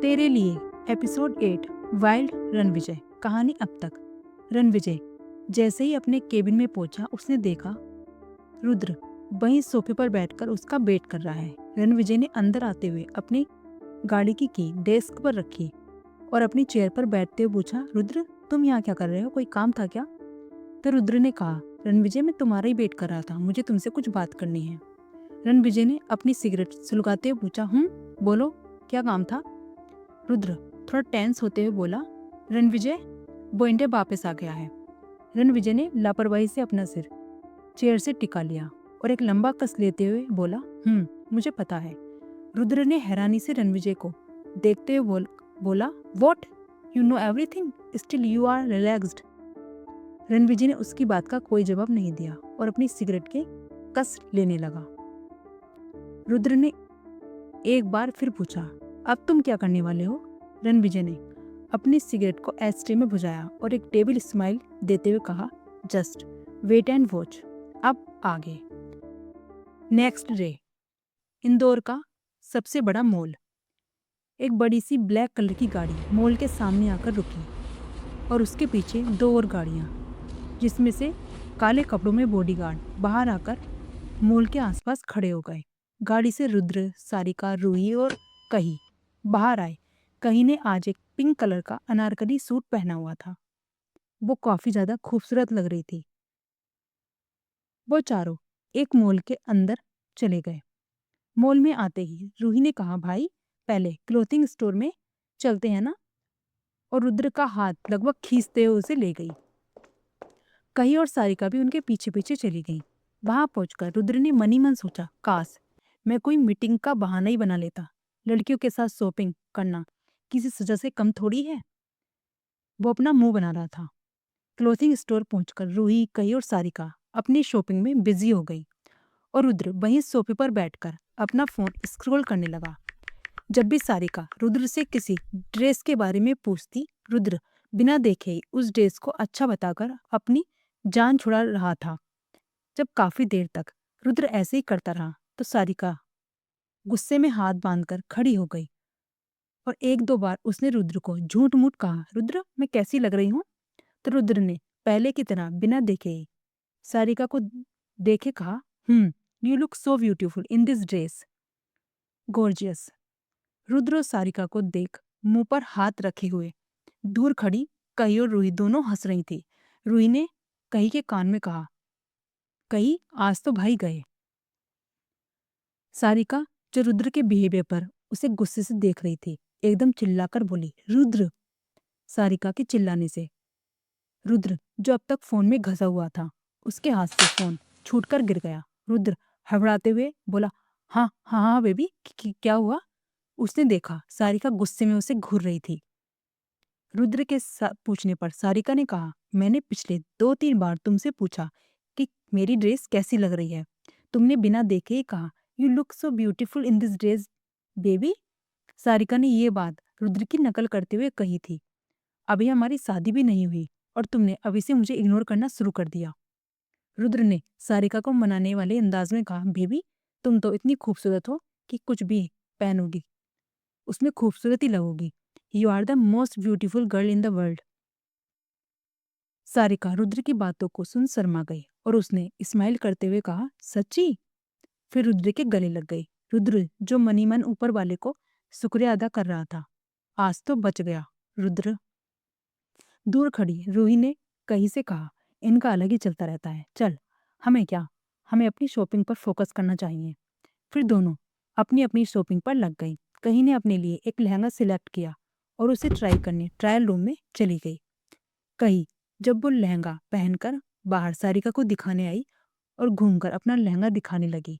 तेरे लिए episode 8 wild Ranvijay. कहानी अब तक। रणविजय जैसे ही अपने केबिन में पहुंचा उसने देखा रुद्र वहीं सोफे पर बैठकर उसका वेट कर रहा है। रणविजय ने अंदर आते हुए अपनी गाड़ी की डेस्क पर रखी और अपनी चेयर पर बैठते हुए पूछा, रुद्र तुम यहाँ क्या कर रहे हो, कोई काम था क्या? तो रुद्र ने कहा, रणविजय मैं तुम्हारा ही वेट कर रहा था, मुझे तुमसे कुछ बात करनी है। रणविजय ने अपनी सिगरेट सुलगाते हुए पूछा, बोलो क्या काम था? रुद्र थोड़ा टेंस होते हुए बोला, रणविजय वो इंडिया वापस आ गया है। रणविजय ने लापरवाही से अपना सिर चेयर से टिका लिया और एक लंबा कस लेते हुए बोला, मुझे पता है। रुद्र ने हैरानी से रणविजय को देखते हुए बोला, what you know everything still you are relaxed. Ranvijay ने उसकी बात का कोई जवाब नहीं दिया और अपनी सिगरेट के कस लेने लगा। रुद्र ने एक बार फिर पूछा, अब तुम क्या करने वाले हो? रणविजय ने अपनी सिगरेट को एस्ट्रे में बुझाया और एक टेबल स्माइल देते हुए कहा, जस्ट वेट एंड वॉच। अब आगे। नेक्स्ट डे, इंदौर का सबसे बड़ा मॉल। एक बड़ी सी ब्लैक कलर की गाड़ी मॉल के सामने आकर रुकी और उसके पीछे दो और गाड़ियां, जिसमें से काले कपड़ों में बॉडीगार्ड बाहर आकर मॉल के आसपास खड़े हो गए। गाड़ी से रुद्र, सारिका, रूही और कही बाहर आए। कही ने आज एक पिंक कलर का अनारकली सूट पहना हुआ था। वो काफी ज्यादा खूबसूरत लग रही थी। वो चारों एक मॉल के अंदर चले गए। मॉल में आते ही रूही ने कहा, भाई पहले क्लोथिंग स्टोर में चलते हैं ना? और रुद्र का हाथ लगभग खींचते हुए उसे ले गई। कही और सारिका भी उनके पीछे पीछे चली गई। वहां पहुंचकर रुद्र ने मनी मन सोचा, काश मैं कोई मीटिंग का बहाना ही बना लेता। लड़कियों के साथ शॉपिंग करना किसी सजा से कम थोड़ी है। वो अपना मुंह बना रहा था। क्लोथिंग स्टोर पहुंचकर रूही, कही और सारिका अपनी शॉपिंग में बिजी हो गई और रुद्र वहीं सोफे पर बैठकर अपना फोन स्क्रॉल करने लगा। जब भी सारिका रुद्र से किसी ड्रेस के बारे में पूछती, रुद्र बिना देखे ही उस ड्रेस को अच्छा बताकर अपनी जान छुड़ा रहा था। जब काफी देर तक रुद्र ऐसे ही करता रहा तो सारिका गुस्से में हाथ बांधकर खड़ी हो गई और एक दो बार उसने रुद्र को झूठ मूठ कहा, रुद्र मैं कैसी लग रही हूँ? तो रुद्र ने पहले की तरह बिना देखे ही सारिका को देखे कहा, you look so beautiful in this dress, gorgeous. Rudra और सारिका को देख मुंह पर हाथ रखे हुए दूर खड़ी कही और रूही दोनों हंस रही थी। रूही ने कही के कान में कहा, कही आज तो भाई गए। सारिका जो रुद्र के बिहेवियर पर उसे गुस्से से देख रही थी, एकदम चिल्लाकर बोली, रुद्र। सारिका के चिल्लाने से रुद्र जो अब तक फोन में घसा हुआ था, उसके हाथ से फोन छूटकर गिर गया। रुद्र हड़बड़ाते हुए बोला, हाँ हाँ हाँ बेबी, क्या हुआ? उसने देखा सारिका गुस्से में उसे घूर रही थी। रुद्र के पूछने पर सारिका ने कहा, मैंने पिछले 2-3 बार तुमसे पूछा कि मेरी ड्रेस कैसी लग रही है, तुमने बिना देखे ही कहा, you look so beautiful in this dress baby. Sarika ने ये बात रुद्र की नकल करते हुए कही थी। अभी हमारी शादी भी नहीं हुई और तुमने अभी से मुझे इग्नोर करना शुरू कर दिया। रुद्र ने सारिका को मनाने वाले अंदाज में कहा, बेबी तुम तो इतनी खूबसूरत हो कि कुछ भी पहनोगी उसमें खूबसूरत ही लगोगी। You are the most beautiful girl in the world. Sarika Rudra की बातों को सुन शर्मा गई और उसने स्माइल करते हुए कहा, सच्ची? फिर रुद्र के गले लग गई। रुद्र जो मनी मन ऊपर वाले को शुक्रिया अदा कर रहा था, आज तो बच गया। रुद्र। दूर खड़ी रूही ने कही से कहा, इनका अलग ही चलता रहता है, चल हमें क्या, हमें अपनी शॉपिंग पर फोकस करना चाहिए। फिर दोनों अपनी अपनी शॉपिंग पर लग गई। कहीं ने अपने लिए एक लहंगा सिलेक्ट किया और उसे ट्राई करने ट्रायल रूम में चली गई। कही जब वो लहंगा पहनकर बाहर सारिका को दिखाने आई और घूमकर अपना लहंगा दिखाने लगी।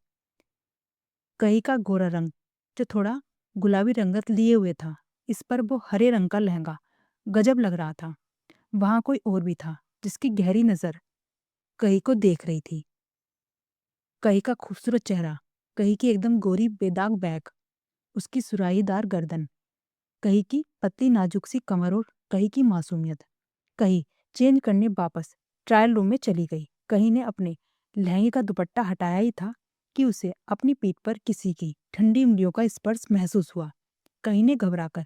कही का गोरा रंग जो थोड़ा गुलाबी रंगत लिए हुए था, इस पर वो हरे रंग का लहंगा गजब लग रहा था। वहां कोई और भी था जिसकी गहरी नजर कही को देख रही थी। कही का खूबसूरत चेहरा, कही की एकदम गोरी बेदाग बैक, उसकी सुराहीदार गर्दन, कही की पतली नाजुक सी कमर और कही की मासूमियत। कही चेंज करने वापस ट्रायल रूम में चली गई। कही ने अपने लहंगे का दुपट्टा हटाया ही था कि उसे अपनी पीठ पर किसी की ठंडी उंगलियों का स्पर्श महसूस हुआ। कही ने घबराकर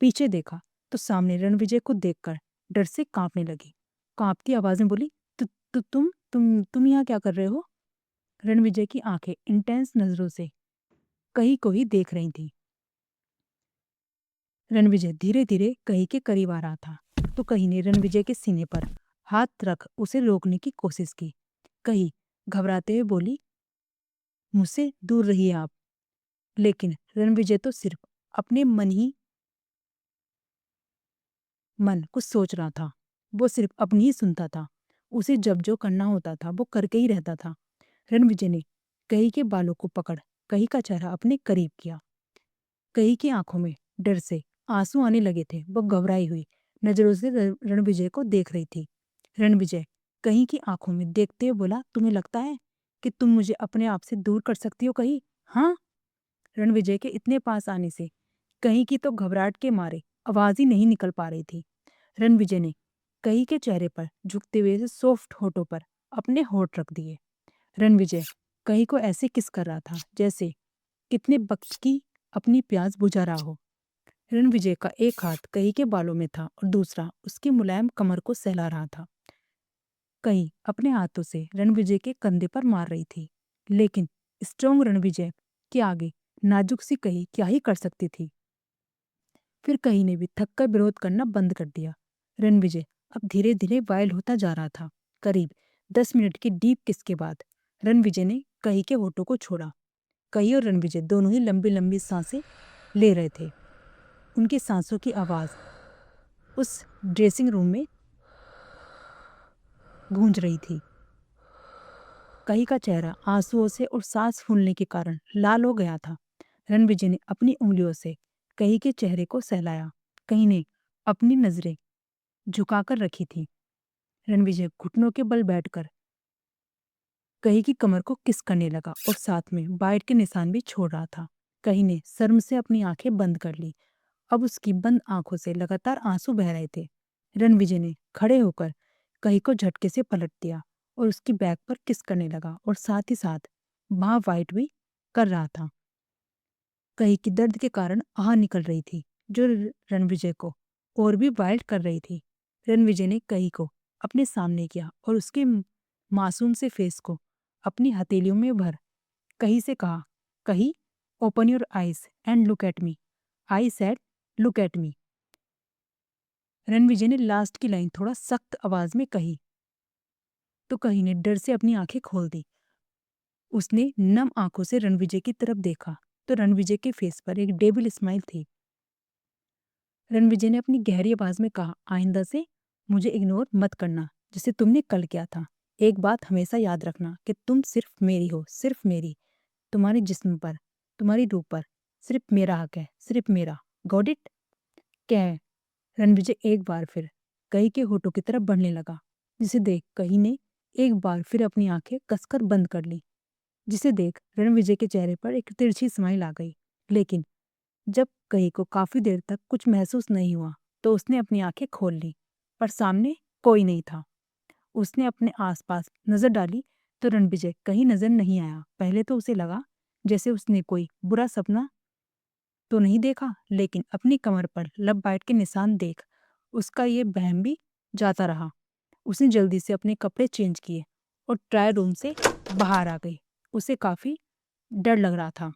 पीछे देखा तो सामने रणविजय को देखकर डर से कांपने लगी। कांपती आवाज में बोली, तुम यहाँ क्या कर रहे हो? रणविजय की आंखें इंटेंस नजरों से कही को ही देख रही थी। रणविजय धीरे धीरे कही के करीब आ रहा था तो कही ने रणविजय के सीने पर हाथ रख उसे रोकने की कोशिश की। कही घबराते हुए बोली, मुझसे दूर रहिए आप। लेकिन रणविजय तो सिर्फ अपने मन कुछ सोच रहा था। वो सिर्फ अपनी ही सुनता था। उसे जब जो करना होता था वो करके ही रहता था। रणविजय ने कही के बालों को पकड़ कही का चेहरा अपने करीब किया। कही की आंखों में डर से आंसू आने लगे थे। वो घबराई हुई नजरों से रणविजय को देख रही थी। रणविजय कही की आंखों में देखते हुए बोला, तुम्हें लगता है कि तुम मुझे अपने आप से दूर कर सकती हो कही? हाँ। रणविजय के इतने पास आने से कही की तो घबराहट के मारे आवाज ही नहीं निकल पा रही थी। रणविजय ने कही के चेहरे पर झुकते हुए से सॉफ्ट होठों पर अपने होठ रख दिए। रणविजय कही को ऐसे किस कर रहा था जैसे कितने वक्त की अपनी प्यास बुझा रहा हो। रणविजय का एक हाथ कही के बालों में था और दूसरा उसकी मुलायम कमर को सहला रहा था। कही अपने हाथों से रणविजय के कंधे पर मार रही थी, लेकिन स्ट्रॉन्ग रणविजय के आगे नाजुक सी कही क्या ही कर सकती थी। फिर कही ने भी थककर विरोध करना बंद कर दिया। रणविजय अब धीरे धीरे वाइल्ड होता जा रहा था। करीब 10 मिनट की डीप किस के बाद रणविजय ने कही के होठों को छोड़ा। कही और रणविजय दोनों ही लंबी लंबी सांसें ले रहे थे। उनकी सांसों की आवाज उस ड्रेसिंग रूम में गूंज रही थी। कही का चेहरा आंसुओं से और सांस फूलने के कारण लाल हो गया था। रणविजय ने अपनी उंगलियों से कही के चेहरे को सहलाया। कही ने अपनी नजरें झुकाकर रखी थी। रणविजय घुटनों के बल बैठकर कही की कमर को किस करने लगा और साथ में बाइट के निशान भी छोड़ रहा था। कही ने शर्म से अपनी आंखें बंद कर ली। अब उसकी बंद आंखों से लगातार आंसू बह रहे थे। रणविजय ने खड़े होकर कही को झटके से पलट दिया और उसकी बैक पर किस करने लगा और साथ ही साथ वहां वाइट भी कर रहा था। कही की दर्द के कारण आह निकल रही थी जो रणविजय को और भी वाइल्ड कर रही थी। रणविजय ने कही को अपने सामने किया और उसके मासूम से फेस को अपनी हथेलियों में भर कही से कहा, कही open your eyes and look at me. I said look at me. Ranvijay ने लास्ट की लाइन थोड़ा सख्त आवाज में कही तो कही ने डर से अपनी आंखें खोल दी। उसने नम आंखों से रणविजय की तरफ देखा तो रणविजय के फेस पर एक डेविल स्माइल थी। रणविजय ने अपनी गहरी आवाज में कहा, आइंदा से मुझे इग्नोर मत करना जैसे तुमने कल किया था। एक बात हमेशा याद रखना कि तुम सिर्फ मेरी हो, सिर्फ मेरी। तुम्हारे जिस्म पर, तुम्हारी रूह पर सिर्फ मेरा हक है, सिर्फ मेरा। Got it? क्या है? रणविजय एक बार फिर कही के होठों की तरफ बढ़ने लगा, जिसे देख कही ने एक बार फिर अपनी आंखें कसकर बंद कर ली। जिसे देख रणविजय के चेहरे पर एक तिरछी स्माइल आ गई। लेकिन जब कही को काफी देर तक कुछ महसूस नहीं हुआ तो उसने अपनी आंखें खोल ली, पर सामने कोई नहीं था। उसने अपने आसपास नजर डाली तो रणविजय कहीं नजर नहीं आया। पहले तो उसे लगा जैसे उसने कोई बुरा सपना तो नहीं देखा, लेकिन अपनी कमर पर लब बाइट के निशान देख उसका ये बहम भी जाता रहा। उसने जल्दी से अपने कपड़े चेंज किए और ट्रायल रूम से बाहर आ गई। उसे काफी डर लग रहा था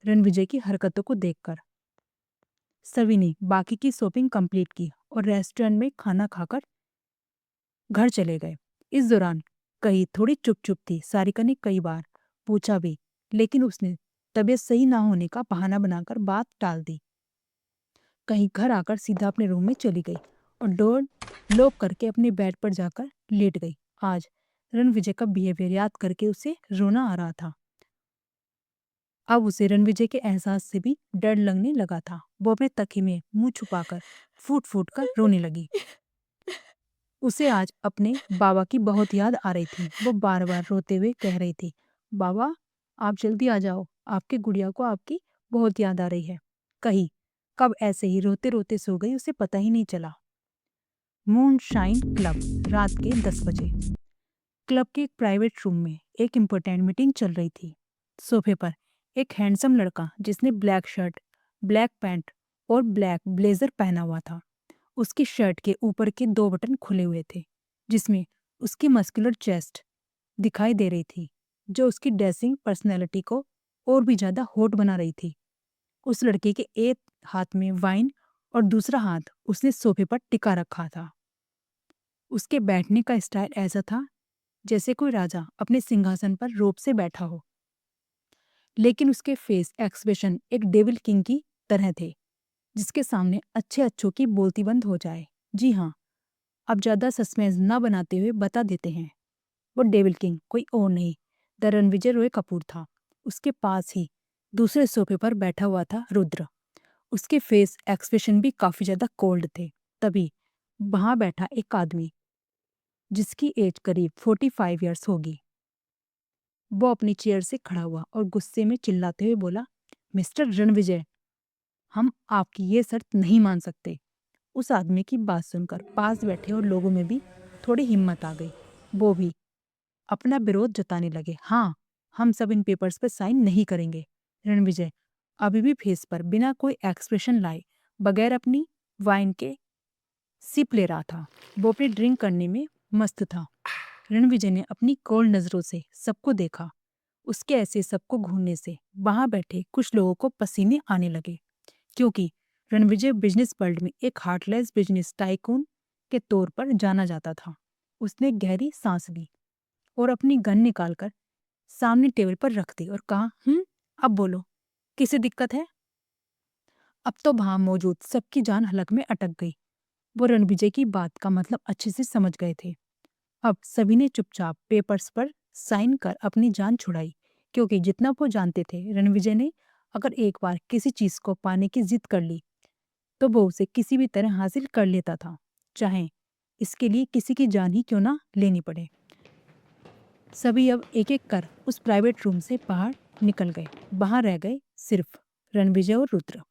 रणविजय की हरकतों को देखकर। सभी ने बाकी की शॉपिंग कंप्लीट की और रेस्टोरेंट में खाना खाकर घर चले गए। इस दौरान कही थोड़ी चुप चुप थी। सारिका ने कई बार पूछा भी, लेकिन उसने तबीयत सही ना होने का बहाना बनाकर बात टाल दी। कहीं घर आकर सीधा अपने रूम में चली गई और डोर लॉक करके अपने बेड पर जाकर लेट गई। आज रणविजय का बिहेवियर याद करके उसे रोना आ रहा था। अब उसे रणविजय के एहसास से भी डर लगने लगा था। वो अपने तकिए में मुंह छुपाकर फूट फूट कर रोने लगी। उसे आज अपने बाबा की बहुत याद आ रही थी। वो बार बार रोते हुए कह रही थी, बाबा आप जल्दी आ जाओ, आपके गुड़िया को आपकी बहुत याद आ रही है। कही कब ऐसे ही रोते रोते सो गई उसे पता ही नहीं चला। मूनशाइन क्लब, रात के 10 बजे। क्लब के एक प्राइवेट रूम में एक इम्पोर्टेंट मीटिंग चल रही थी। सोफे पर एक हैंडसम लड़का जिसने ब्लैक शर्ट, ब्लैक पैंट और ब्लैक ब्लेजर पहना हुआ था। उसकी शर्ट के ऊपर के 2 बटन खुले हुए थे, जिसमें उसकी मस्कुलर चेस्ट दिखाई दे रही थी, जो उसकी ड्रेसिंग पर्सनैलिटी को और भी ज़्यादा हॉट बना रही थी। उस लड़के के एक हाथ में वाइन और दूसरा हाथ उसने सोफे पर टिका रखा था। उसके बैठने का स्टाइल ऐसा था जैसे कोई राजा अपने सिंहासन पर रोब से बैठा हो, लेकिन उसके फेस एक्सप्रेशन एक डेविल किंग की तरह थे, जिसके सामने अच्छे अच्छों की बोलती बंद हो जाए। जी हाँ, अब ज़्यादा सस्पेंस न बनाते हुए बता देते हैं। वो डेविल किंग कोई और नहीं, द रणविजय रॉय कपूर था। उसके पास ही दूसरे सोफे पर बैठा हुआ था रुद्र। उसके फेस एक्सप्रेशन भी काफी ज्यादा कोल्ड थे। तभी वहां बैठा एक आदमी, जिसकी एज करीब 45 ईयर्स होगी, वो अपनी चेयर से खड़ा हुआ और गुस्से में चिल्लाते हुए बोला, मिस्टर रणविजय, हम आपकी ये शर्त नहीं मान सकते। उस आदमी की बात सुनकर पास बैठे और लोगों में भी थोड़ी हिम्मत आ गई। वो भी अपना विरोध जताने लगे। हाँ, हम सब इन पेपर्स पर साइन नहीं करेंगे। रणविजय अभी भी फेस पर बिना कोई एक्सप्रेशन लाए बगैर अपनी वाइन के सिप ले रहा था। वो अपनी ड्रिंक करने में मस्त था। रणविजय ने अपनी कोल्ड नजरों से सबको देखा। उसके ऐसे सबको घूरने से वहां बैठे कुछ लोगों को पसीने आने लगे, क्योंकि रणविजय बिजनेस वर्ल्ड में एक हार्टलेस बिजनेस टाइकून के तौर पर जाना जाता था। उसने गहरी सांस ली और अपनी गन निकालकर सामने टेबल पर रख दी और कहा, अब बोलो, किसे दिक्कत है? अब तो वहां मौजूद सबकी जान हलक में अटक गई। वो रणविजय की बात का मतलब अच्छे से समझ गए थे। अब सभी ने चुपचाप पेपर्स पर साइन कर अपनी जान छुड़ाई, क्योंकि जितना वो जानते थे, रणविजय ने अगर एक बार किसी चीज को पाने की जिद कर ली तो वो उसे किसी भी तरह हासिल कर लेता था, चाहे इसके लिए किसी की जान ही क्यों ना लेनी पड़े। सभी अब एक एक कर उस प्राइवेट रूम से बाहर निकल गए। बाहर रह गए सिर्फ रणविजय और रुद्र।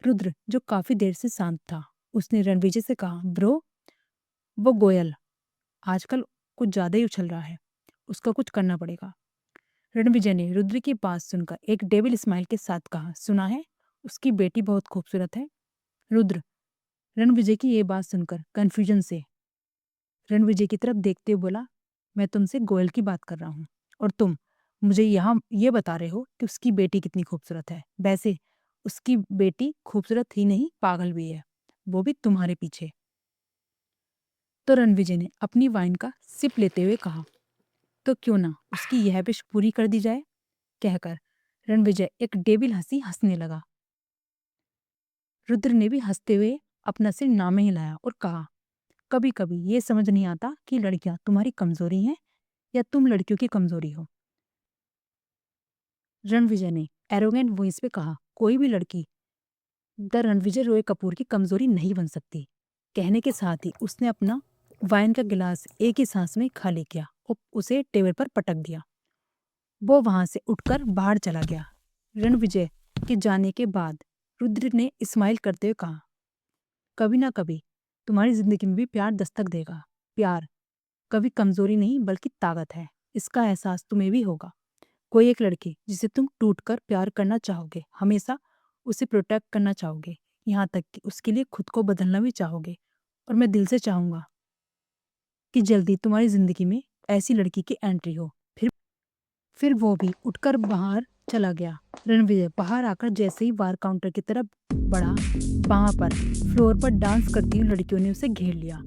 रुद्र, जो काफी देर से शांत था, उसने रणविजय से कहा, ब्रो, वो गोयल आजकल कुछ ज्यादा ही उछल रहा है, उसका कुछ करना पड़ेगा। रणविजय ने रुद्र की बात सुनकर एक डेविल स्माइल के साथ कहा, सुना है उसकी बेटी बहुत खूबसूरत है? रुद्र रणविजय की ये बात सुनकर कंफ्यूजन से रणविजय की तरफ देखते हुए बोला, मैं तुमसे गोयल की बात कर रहा हूँ और तुम मुझे यहाँ ये बता रहे हो कि उसकी बेटी कितनी खूबसूरत है। वैसे उसकी बेटी खूबसूरत ही नहीं, पागल भी है, वो भी तुम्हारे पीछे। तो रणविजय ने अपनी वाइन का सिप लेते हुए कहा, तो क्यों ना उसकी यह विश पूरी कर दी जाए। कहकर रणविजय एक डेविल हंसी हंसने लगा। रुद्र ने भी हंसते हुए अपना सिर नामे हिलाया और कहा, कभी कभी ये समझ नहीं आता कि लड़कियां तुम्हारी कमजोरी हैं या तुम लड़कियों की कमजोरी हो। रणविजय ने एरोगेंट वॉइस पे कहा, कोई भी लड़की द रणविजय रॉय कपूर की कमजोरी नहीं बन सकती। कहने के साथ ही उसने अपना वाइन का गिलास एक ही सांस में खाली किया और उसे टेबल पर पटक दिया। वो वहां से उठकर बाहर चला गया। रणविजय के जाने के बाद रुद्र ने स्माइल करते हुए कहा, कभी ना कभी तुम्हारी जिंदगी में भी प्यार दस्तक देगा। प्यार कभी कमजोरी नहीं बल्कि ताकत है, इसका एहसास तुम्हें भी होगा। कोई एक लड़की जिसे तुम टूटकर प्यार करना चाहोगे, हमेशा उसे प्रोटेक्ट करना चाहोगे, यहाँ तक कि उसके लिए खुद को बदलना भी चाहोगे। और मैं दिल से चाहूंगा कि जल्दी तुम्हारी जिंदगी में ऐसी लड़की की एंट्री हो। फिर वो भी उठकर बाहर चला गया। रणविजय बाहर आकर जैसे ही बार काउंटर की तरफ बढ़ा, वहां पर फ्लोर पर डांस करती हुई लड़कियों ने उसे घेर लिया,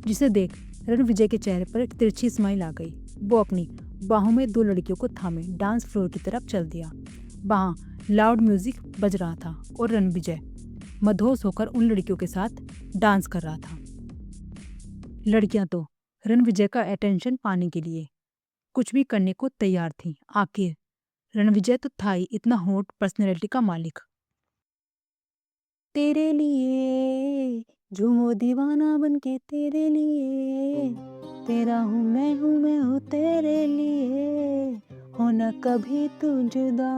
जिसे देख रणविजय के चेहरे पर एक तिरछी स्माइल आ गई। वो अपनी बाहों में 2 लड़कियों को थामे डांस फ्लोर की तरफ चल दिया। वहां लाउड म्यूजिक बज रहा था और रणविजय मदहोश होकर उन लड़कियों के साथ डांस कर रहा था। लड़कियां तो रणविजय का अटेंशन पाने के लिए कुछ भी करने को तैयार थी। आखिर रणविजय तो था ही इतना हॉट पर्सनैलिटी का मालिक। तेरे लिए झूमो दीवाना बनके, तेरे लिए तेरा हूँ मैं हूँ तेरे लिए, होना कभी तू जुदा।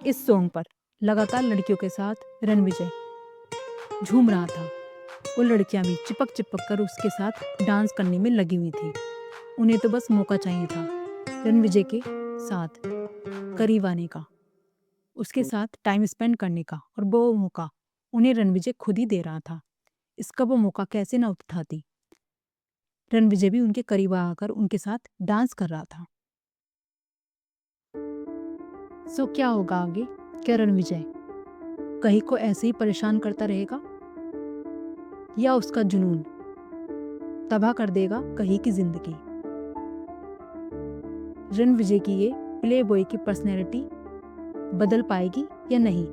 इस सॉन्ग पर लगातार लड़कियों के साथ रणविजय झूम रहा था और लड़कियां भी चिपक चिपक कर उसके साथ डांस करने में लगी हुई थी। उन्हें तो बस मौका चाहिए था रणविजय के साथ करीब आने का। उसके साथ टाइम स्पेंड करने का, और वो मौका उन्हें रणविजय खुद ही दे रहा था। इसका वो मौका कैसे न उठाती। रणविजय भी उनके करीब आकर उनके साथ डांस कर रहा था। सो क्या होगा आगे? क्या रणविजय कहीं को ऐसे ही परेशान करता रहेगा, या उसका जुनून तबाह कर देगा कहीं की जिंदगी? रणविजय की ये प्ले बॉय की पर्सनैलिटी बदल पाएगी या नहीं?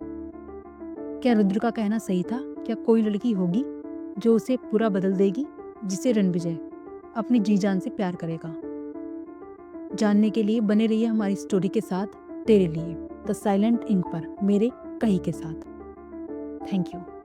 क्या रुद्र का कहना सही था? क्या कोई लड़की होगी जो उसे पूरा बदल देगी, जिसे रणविजय अपनी जी जान से प्यार करेगा? जानने के लिए बने रहिए हमारी स्टोरी के साथ, तेरे लिए द साइलेंट इंक पर, मेरे कहीं के साथ। Thank you.